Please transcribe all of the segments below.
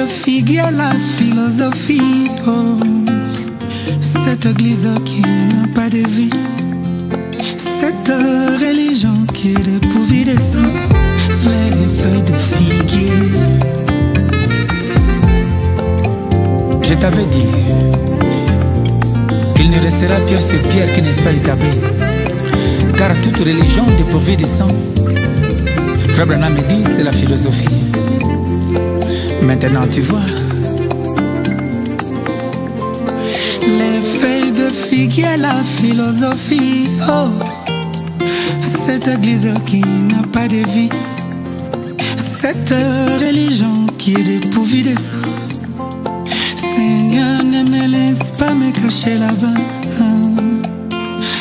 figue et la philosophie. Oh, cette église qui n'a pas de vie, cette religion qui est dépourvue de sang, les feuilles de figuier. Je t'avais dit qu'il ne restera pierre sur pierre qui ne soit établie, car toute religion dépourvue de sang, Frère Branham me dit, c'est la philosophie. Maintenant tu vois. Les feuilles de figuier, la philosophie. Oh, cette église qui n'a pas de vie, cette religion qui est dépourvue de sang. Seigneur, ne me laisse pas me cacher là-bas.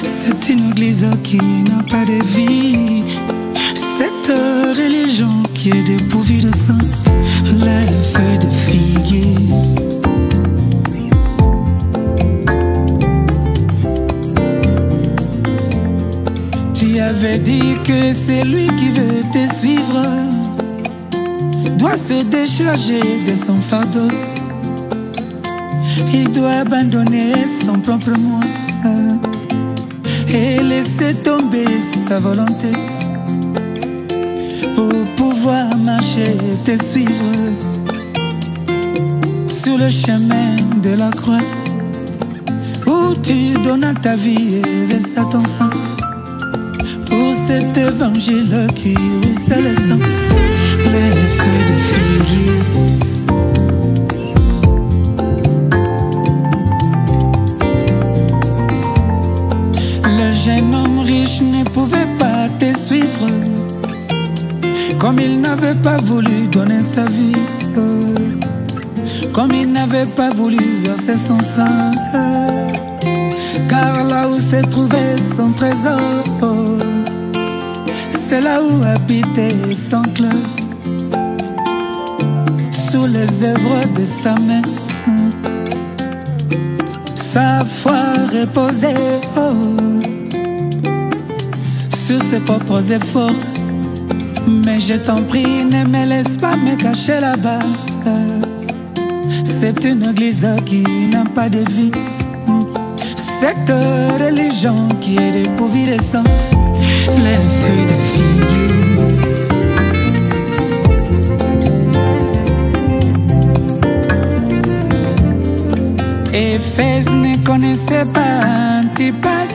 C'est une église qui n'a pas de vie, cette religion qui est dépourvue de sang, les feuilles de figuier. Tu avais dit que celui qui veut te suivre doit se décharger de son fardeau. Il doit abandonner son propre moi et laisser tomber sa volonté pour pouvoir marcher et te suivre sur le chemin de la croix où tu donnes ta vie et verses ton sang pour cet évangile qui ruisselle le sang. Les feuilles de figuier. Le jeune homme riche ne pouvait pas te suivre, comme il n'avait pas voulu donner sa vie, comme il n'avait pas voulu verser son sang, car là où se trouvait son trésor, c'est là où habitait son cœur, sous les œuvres de sa main. Sa foi reposait sur ses propres efforts. Mais je t'en prie, ne me laisse pas me cacher là-bas. C'est une église qui n'a pas de vie, cette religion qui est dépourvue de sang, les feuilles de figuier. Éphèse ne connaissait pas Antipas,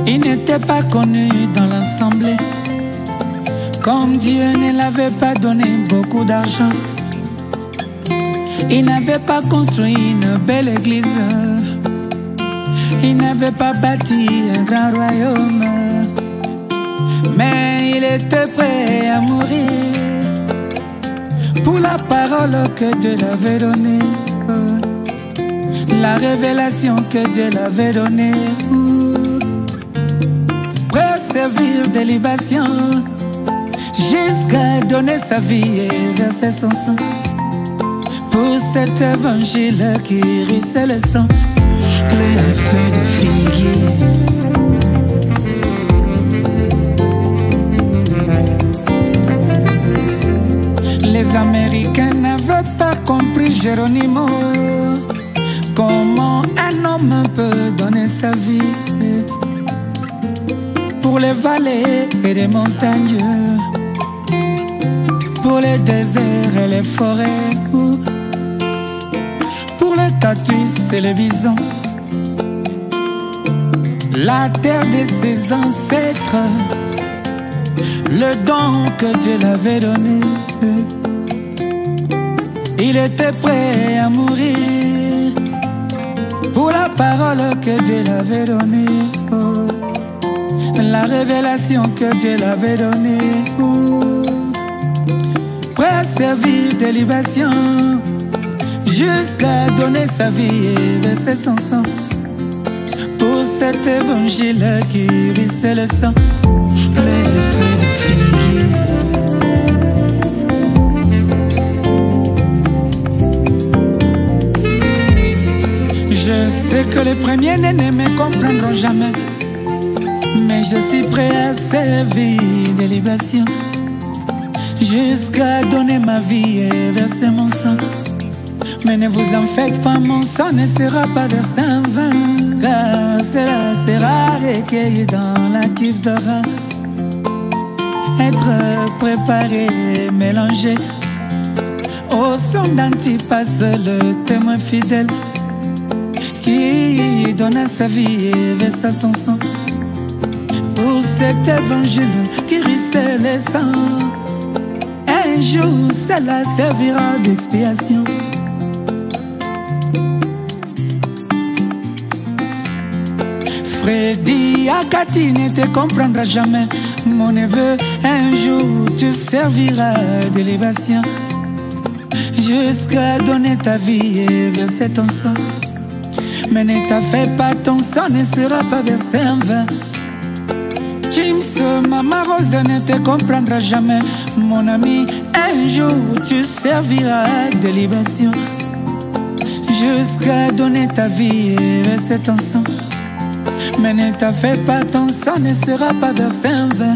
il n'était pas connu dans l'assemblée. Comme Dieu ne l'avait pas donné beaucoup d'argent, il n'avait pas construit une belle église, il n'avait pas bâti un grand royaume, mais il était prêt à mourir pour la parole que Dieu l'avait donnée, la révélation que Dieu l'avait donnée, prêt à servir de libation jusqu'à donner sa vie et verser son sang pour cet évangile qui ruisselle le sang. Les feuilles de figuier. Les Américains n'avaient pas compris Geronimo, comment un homme peut donner sa vie pour les vallées et les montagnes, pour les déserts et les forêts, pour les cactus et les bisons, la terre de ses ancêtres, le don que Dieu l'avait donné. Il était prêt à mourir pour la parole que Dieu l'avait donnée, la révélation que Dieu l'avait donnée, prêt à servir de libation jusqu'à donner sa vie et verser son sang pour cet évangile qui ruisselle le sang. Les feuilles de figuier. Je sais que les premiers ne me comprendront jamais, mais je suis prêt à servir de libation jusqu'à donner ma vie et verser mon sang. Mais ne vous en faites pas, mon sang ne sera pas versé en vain, car cela sera recueilli dans la cuve de rein. Être préparé et mélangé au son d'Antipas, le témoin fidèle qui donna sa vie et versa son sang pour cet évangile qui ruisselle les sangs. Un jour cela servira d'expiation. Freddy Akati ne te comprendra jamais, mon neveu. Un jour tu serviras d'élévation, jusqu'à donner ta vie et verser ton sang. Mais ne t'en fais pas, ton sang ne sera pas versé en vain. James, Maman Rose ne te comprendra jamais, mon ami. Un jour tu serviras de libation, jusqu'à donner ta vie et verser ton sang. Mais ne t'en fais pas, ton sang ne sera pas versé en vain.